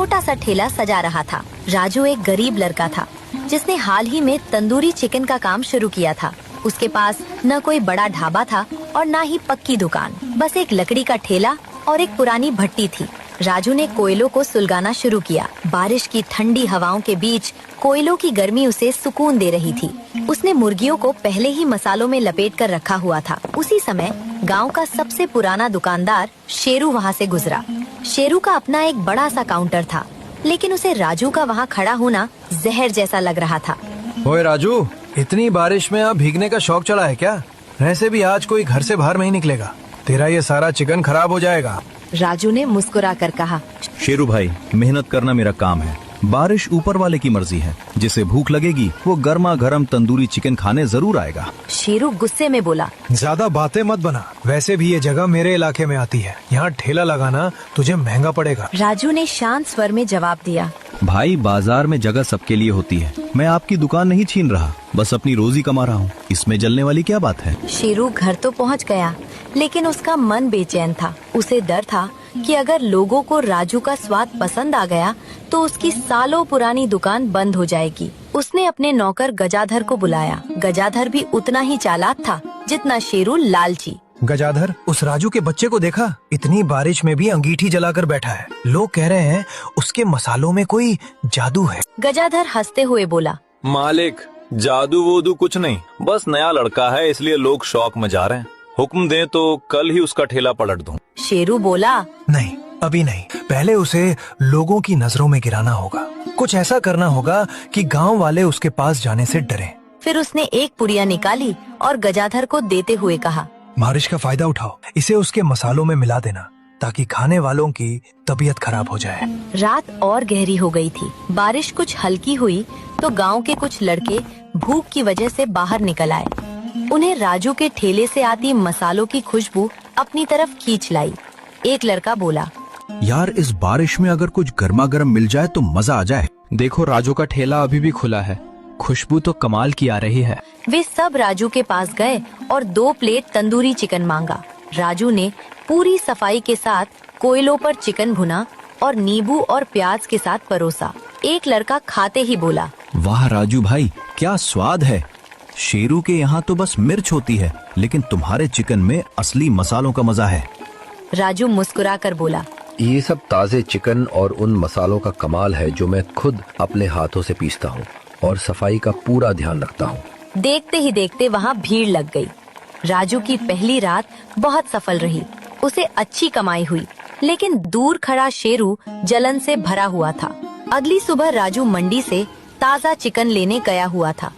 छोटा सा ठेला सजा रहा था। राजू एक गरीब लड़का था जिसने हाल ही में तंदूरी चिकन का काम शुरू किया था। उसके पास न कोई बड़ा ढाबा था और न ही पक्की दुकान, बस एक लकड़ी का ठेला और एक पुरानी भट्टी थी। राजू ने कोयलों को सुलगाना शुरू किया। बारिश की ठंडी हवाओं के बीच कोयलों की गर्मी उसे सुकून दे रही थी। उसने मुर्गियों को पहले ही मसालों में लपेट कर रखा हुआ था। उसी समय गांव का सबसे पुराना दुकानदार शेरू वहां से गुजरा। शेरू का अपना एक बड़ा सा काउंटर था, लेकिन उसे राजू का वहां खड़ा होना जहर जैसा लग रहा था। ओए राजू, इतनी बारिश में अब भीगने का शौक चढ़ा है क्या? वैसे भी आज कोई घर से बाहर नहीं निकलेगा, तेरा ये सारा चिकन खराब हो जाएगा। राजू ने मुस्कुरा कर कहा, शेरू भाई, मेहनत करना मेरा काम है। बारिश ऊपर वाले की मर्जी है। जिसे भूख लगेगी वो गर्मा गर्म तंदूरी चिकन खाने जरूर आएगा। शेरू गुस्से में बोला, ज्यादा बातें मत बना। वैसे भी ये जगह मेरे इलाके में आती है, यहाँ ठेला लगाना तुझे महंगा पड़ेगा। राजू ने शांत स्वर में जवाब दिया, भाई, बाजार में जगह सबके लिए होती है। मैं आपकी दुकान नहीं छीन रहा, बस अपनी रोजी कमा रहा हूँ। इसमें जलने वाली क्या बात है? शेरू घर तो पहुँच गया, लेकिन उसका मन बेचैन था। उसे डर था कि अगर लोगों को राजू का स्वाद पसंद आ गया तो उसकी सालों पुरानी दुकान बंद हो जाएगी। उसने अपने नौकर गजाधर को बुलाया। गजाधर भी उतना ही चालाक था जितना शेरू लालची। गजाधर, उस राजू के बच्चे को देखा? इतनी बारिश में भी अंगीठी जलाकर बैठा है। लोग कह रहे हैं उसके मसालों में कोई जादू है। गजाधर हंसते हुए बोला, मालिक, जादू वोदू कुछ नहीं, बस नया लड़का है इसलिए लोग शौक में जा रहे हैं। हुक्म दें तो कल ही उसका ठेला पलट दूं। शेरू बोला, नहीं, अभी नहीं। पहले उसे लोगों की नजरों में गिराना होगा। कुछ ऐसा करना होगा कि गांव वाले उसके पास जाने से डरें। फिर उसने एक पुड़िया निकाली और गजाधर को देते हुए कहा, बारिश का फायदा उठाओ, इसे उसके मसालों में मिला देना ताकि खाने वालों की तबीयत खराब हो जाए। रात और गहरी हो गई थी। बारिश कुछ हल्की हुई तो गांव के कुछ लड़के भूख की वजह से बाहर निकल आए। उन्हें राजू के ठेले से आती मसालों की खुशबू अपनी तरफ खींच लाई। एक लड़का बोला, यार, इस बारिश में अगर कुछ गर्मा गर्म मिल जाए तो मजा आ जाए। देखो, राजू का ठेला अभी भी खुला है, खुशबू तो कमाल की आ रही है। वे सब राजू के पास गए और 2 प्लेट तंदूरी चिकन मांगा। राजू ने पूरी सफाई के साथ कोयलों पर चिकन भुना और नींबू और प्याज के साथ परोसा। एक लड़का खाते ही बोला, वाह राजू भाई, क्या स्वाद है। शेरू के यहाँ तो बस मिर्च होती है, लेकिन तुम्हारे चिकन में असली मसालों का मजा है। राजू मुस्कुरा कर बोला, ये सब ताजे चिकन और उन मसालों का कमाल है जो मैं खुद अपने हाथों से पीसता हूँ और सफाई का पूरा ध्यान रखता हूँ। देखते ही देखते वहाँ भीड़ लग गई। राजू की पहली रात बहुत सफल रही। उसे अच्छी कमाई हुई, लेकिन दूर खड़ा शेरू जलन से भरा हुआ था। अगली सुबह राजू मंडी से ताजा चिकन लेने गया हुआ था।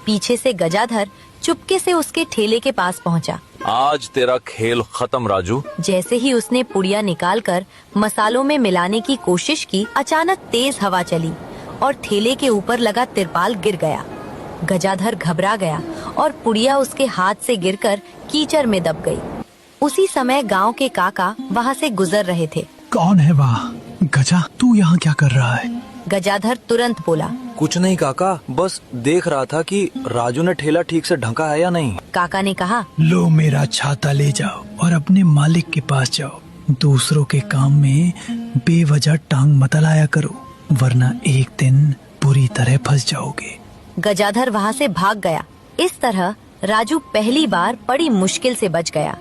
पीछे से गजाधर चुपके से उसके ठेले के पास पहुंचा। आज तेरा खेल खत्म राजू। जैसे ही उसने पुड़िया निकालकर मसालों में मिलाने की कोशिश की, अचानक तेज हवा चली और ठेले के ऊपर लगा तिरपाल गिर गया। गजाधर घबरा गया और पुड़िया उसके हाथ से गिरकर कीचड़ में दब गई। उसी समय गांव के काका वहां से गुजर रहे थे। कौन है वहाँ? गजा, तू यहाँ क्या कर रहा है? गजाधर तुरंत बोला, कुछ नहीं काका, बस देख रहा था कि राजू ने ठेला ठीक से ढका है या नहीं। काका ने कहा, लो मेरा छाता ले जाओ और अपने मालिक के पास जाओ। दूसरों के काम में बेवजह टांग मत लाया करो, वरना एक दिन बुरी तरह फंस जाओगे। गजाधर वहाँ से भाग गया। इस तरह राजू पहली बार बड़ी मुश्किल से बच गया।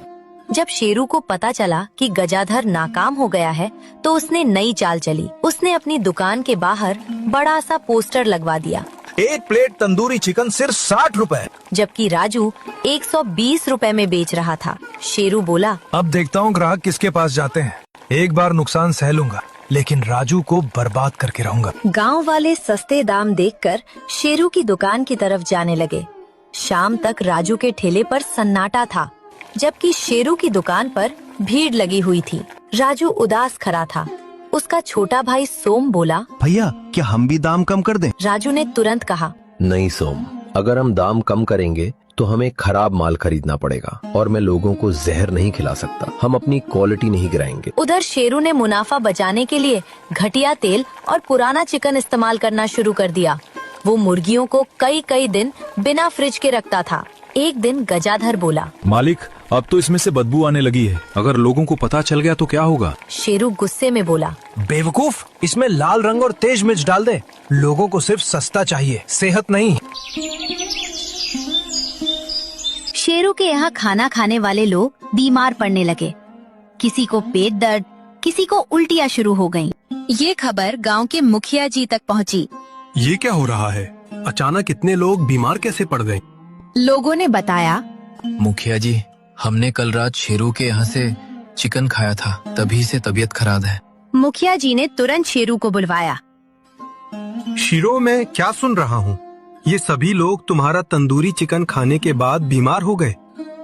जब शेरू को पता चला कि गजाधर नाकाम हो गया है, तो उसने नई चाल चली। उसने अपनी दुकान के बाहर बड़ा सा पोस्टर लगवा दिया, 1 प्लेट तंदूरी चिकन सिर्फ 60 रुपए। जबकि राजू 120 रुपए में बेच रहा था। शेरू बोला, अब देखता हूँ ग्राहक किसके पास जाते हैं। एक बार नुकसान सह लूंगा, लेकिन राजू को बर्बाद करके रहूंगा। गांव वाले सस्ते दाम देखकर शेरू की दुकान की तरफ जाने लगे। शाम तक राजू के ठेले पर सन्नाटा था, जबकि शेरू की दुकान पर भीड़ लगी हुई थी। राजू उदास खड़ा था। उसका छोटा भाई सोम बोला, भैया, क्या हम भी दाम कम कर दें? राजू ने तुरंत कहा, नहीं सोम, अगर हम दाम कम करेंगे तो हमें खराब माल खरीदना पड़ेगा और मैं लोगों को जहर नहीं खिला सकता। हम अपनी क्वालिटी नहीं गिराएंगे। उधर शेरू ने मुनाफा बचाने के लिए घटिया तेल और पुराना चिकन इस्तेमाल करना शुरू कर दिया। वो मुर्गियों को कई दिन बिना फ्रिज के रखता था। एक दिन गजाधर बोला, मालिक, अब तो इसमें से बदबू आने लगी है। अगर लोगों को पता चल गया तो क्या होगा? शेरू गुस्से में बोला, बेवकूफ, इसमें लाल रंग और तेज मिर्च डाल दे। लोगों को सिर्फ सस्ता चाहिए, सेहत नहीं। शेरू के यहाँ खाना खाने वाले लोग बीमार पड़ने लगे। किसी को पेट दर्द, किसी को उल्टियाँ शुरू हो गईं। ये खबर गांव के मुखिया जी तक पहुँची। ये क्या हो रहा है? अचानक इतने लोग बीमार कैसे पड़ गए? लोगों ने बताया, मुखिया जी, हमने कल रात शेरू के यहाँ से चिकन खाया था, तभी से तबीयत खराब है। मुखिया जी ने तुरंत शेरू को बुलवाया। शिरो, मैं क्या सुन रहा हूँ? ये सभी लोग तुम्हारा तंदूरी चिकन खाने के बाद बीमार हो गए।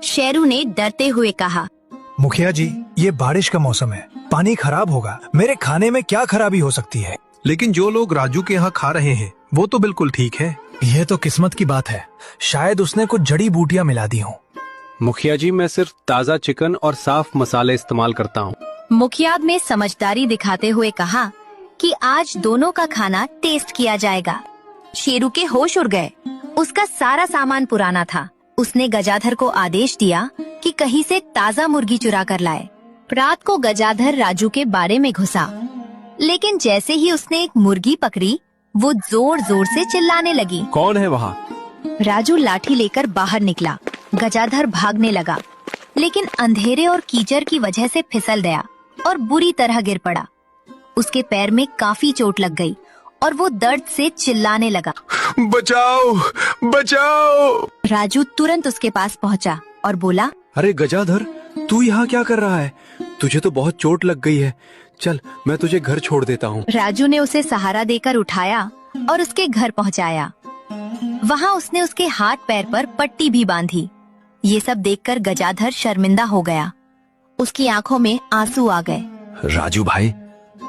शेरू ने डरते हुए कहा, मुखिया जी, ये बारिश का मौसम है, पानी खराब होगा, मेरे खाने में क्या खराबी हो सकती है? लेकिन जो लोग राजू के यहाँ खा रहे हैं वो तो बिल्कुल ठीक है। यह तो किस्मत की बात है, शायद उसने कुछ जड़ी बूटियां मिला दी हों। मुखिया जी, मैं सिर्फ ताज़ा चिकन और साफ मसाले इस्तेमाल करता हूँ। मुखिया ने समझदारी दिखाते हुए कहा कि आज दोनों का खाना टेस्ट किया जाएगा। शेरू के होश उड़ गए। उसका सारा सामान पुराना था। उसने गजाधर को आदेश दिया कि कहीं से ताज़ा मुर्गी चुरा कर लाए। रात को गजाधर राजू के बारे में घुसा, लेकिन जैसे ही उसने एक मुर्गी पकड़ी, वो जोर जोर से चिल्लाने लगी। कौन है वहाँ? राजू लाठी लेकर बाहर निकला। गजाधर भागने लगा, लेकिन अंधेरे और कीचड़ की वजह से फिसल गया और बुरी तरह गिर पड़ा। उसके पैर में काफी चोट लग गई और वो दर्द से चिल्लाने लगा, बचाओ, बचाओ। राजू तुरंत उसके पास पहुंचा और बोला, अरे गजाधर, तू यहाँ क्या कर रहा है? तुझे तो बहुत चोट लग गई है। चल, मैं तुझे घर छोड़ देता हूँ। राजू ने उसे सहारा देकर उठाया और उसके घर पहुंचाया। वहाँ उसने उसके हाथ पैर पर पट्टी भी बांधी। ये सब देखकर गजाधर शर्मिंदा हो गया। उसकी आंखों में आंसू आ गए। राजू भाई,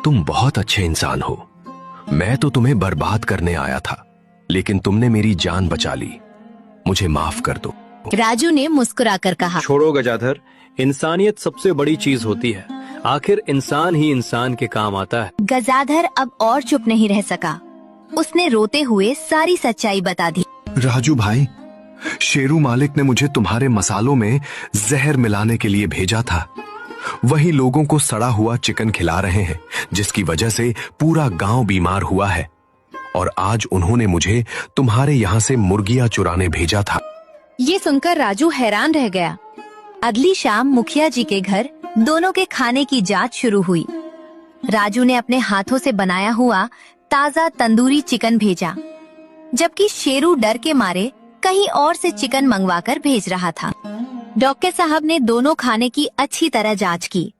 तुम बहुत अच्छे इंसान हो। मैं तो तुम्हें बर्बाद करने आया था, लेकिन तुमने मेरी जान बचा ली। मुझे माफ कर दो। राजू ने मुस्कुराकर कहा, छोड़ो गजाधर, इंसानियत सबसे बड़ी चीज होती है। आखिर इंसान ही इंसान के काम आता है। गजाधर अब और चुप नहीं रह सका। उसने रोते हुए सारी सच्चाई बता दी। राजू भाई, शेरू मालिक ने मुझे तुम्हारे मसालों में जहर मिलाने के लिए भेजा था। वही लोगों को सड़ा हुआ चिकन खिला रहे हैं, जिसकी वजह से पूरा गांव बीमार हुआ है। और आज उन्होंने मुझे तुम्हारे यहाँ से मुर्गियां चुराने भेजा था। ये सुनकर राजू हैरान रह गया। अगली शाम मुखिया जी के घर दोनों के खाने की जांच शुरू हुई। राजू ने अपने हाथों से बनाया हुआ ताज़ा तंदूरी चिकन भेजा, जबकि शेरू डर के मारे कहीं और से चिकन मंगवाकर भेज रहा था। डॉक्टर साहब ने दोनों खाने की अच्छी तरह जांच की।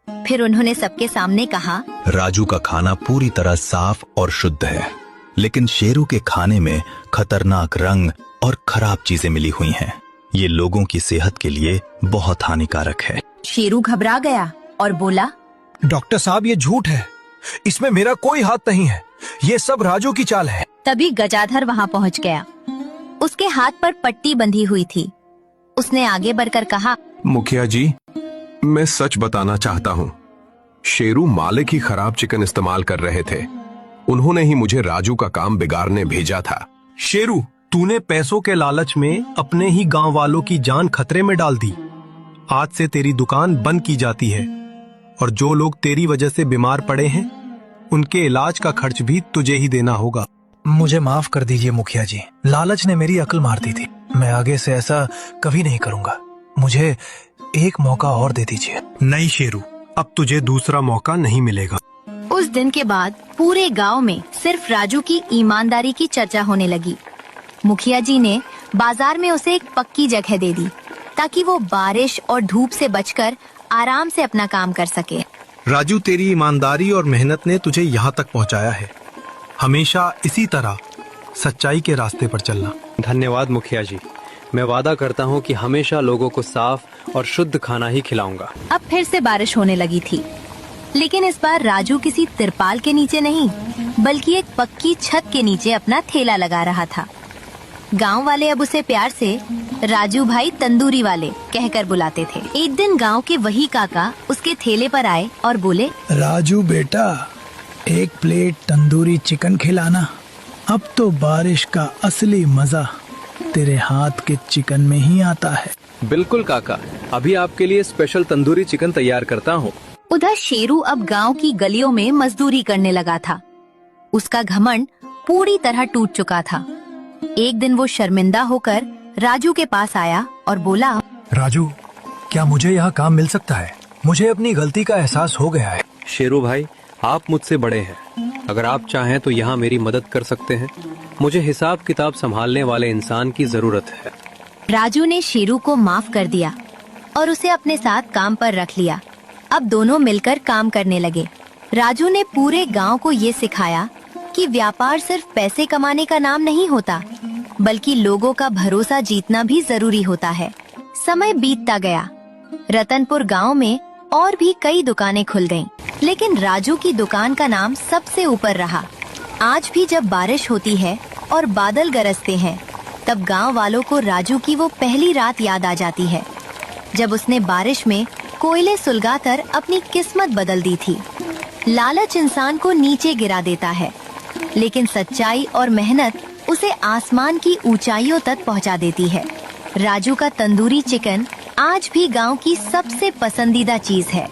फिर उन्होंने सबके सामने कहा, राजू का खाना पूरी तरह साफ और शुद्ध है, लेकिन शेरू के खाने में खतरनाक रंग और खराब चीजें मिली हुई हैं। ये लोगों की सेहत के लिए बहुत हानिकारक है। शेरू घबरा गया और बोला, डॉक्टर साहब, ये झूठ है, इसमें मेरा कोई हाथ नहीं है, ये सब राजू की चाल है। तभी गजाधर वहाँ पहुँच गया। उसके हाथ पर पट्टी बंधी हुई थी। उसने आगे बढ़कर कहा, मुखिया जी, मैं सच बताना चाहता हूँ। शेरू मालिक ही खराब चिकन इस्तेमाल कर रहे थे। उन्होंने ही मुझे राजू का काम बिगाड़ने भेजा था। शेरू, तूने पैसों के लालच में अपने ही गांव वालों की जान खतरे में डाल दी। आज से तेरी दुकान बंद की जाती है और जो लोग तेरी वजह से बीमार पड़े हैं, उनके इलाज का खर्च भी तुझे ही देना होगा। मुझे माफ कर दीजिए मुखिया जी, लालच ने मेरी अक्ल मार दी थी। मैं आगे से ऐसा कभी नहीं करूंगा। मुझे एक मौका और दे दीजिए। नहीं शेरू, अब तुझे दूसरा मौका नहीं मिलेगा। उस दिन के बाद पूरे गांव में सिर्फ राजू की ईमानदारी की चर्चा होने लगी। मुखिया जी ने बाजार में उसे एक पक्की जगह दे दी, ताकि वो बारिश और धूप से बचकर आराम से अपना काम कर सके। राजू, तेरी ईमानदारी और मेहनत ने तुझे यहाँ तक पहुँचाया है। हमेशा इसी तरह सच्चाई के रास्ते पर चलना। धन्यवाद मुखिया जी। मैं वादा करता हूँ कि हमेशा लोगों को साफ और शुद्ध खाना ही खिलाऊंगा। अब फिर से बारिश होने लगी थी, लेकिन इस बार राजू किसी तिरपाल के नीचे नहीं, बल्कि एक पक्की छत के नीचे अपना ठेला लगा रहा था। गांव वाले अब उसे प्यार से राजू भाई तंदूरी वाले कहकर बुलाते थे। एक दिन गांव के वही काका उसके ठेले पर आए और बोले, राजू बेटा, एक प्लेट तंदूरी चिकन खिलाना। अब तो बारिश का असली मजा तेरे हाथ के चिकन में ही आता है। बिल्कुल काका, अभी आपके लिए स्पेशल तंदूरी चिकन तैयार करता हूँ। उधर शेरू अब गांव की गलियों में मजदूरी करने लगा था। उसका घमंड पूरी तरह टूट चुका था। एक दिन वो शर्मिंदा होकर राजू के पास आया और बोला, राजू, क्या मुझे यहाँ काम मिल सकता है? मुझे अपनी गलती का एहसास हो गया है। शेरू भाई, आप मुझसे बड़े हैं, अगर आप चाहें तो यहाँ मेरी मदद कर सकते हैं। मुझे हिसाब किताब संभालने वाले इंसान की जरूरत है। राजू ने शेरू को माफ कर दिया और उसे अपने साथ काम पर रख लिया। अब दोनों मिलकर काम करने लगे। राजू ने पूरे गांव को ये सिखाया कि व्यापार सिर्फ पैसे कमाने का नाम नहीं होता, बल्कि लोगों का भरोसा जीतना भी जरूरी होता है। समय बीतता गया। रतनपुर गांव में और भी कई दुकानें खुल गईं, लेकिन राजू की दुकान का नाम सबसे ऊपर रहा। आज भी जब बारिश होती है और बादल गरजते हैं, तब गांव वालों को राजू की वो पहली रात याद आ जाती है, जब उसने बारिश में कोयले सुलगाकर अपनी किस्मत बदल दी थी। लालच इंसान को नीचे गिरा देता है, लेकिन सच्चाई और मेहनत उसे आसमान की ऊंचाइयों तक पहुंचा देती है। राजू का तंदूरी चिकन आज भी गांव की सबसे पसंदीदा चीज है।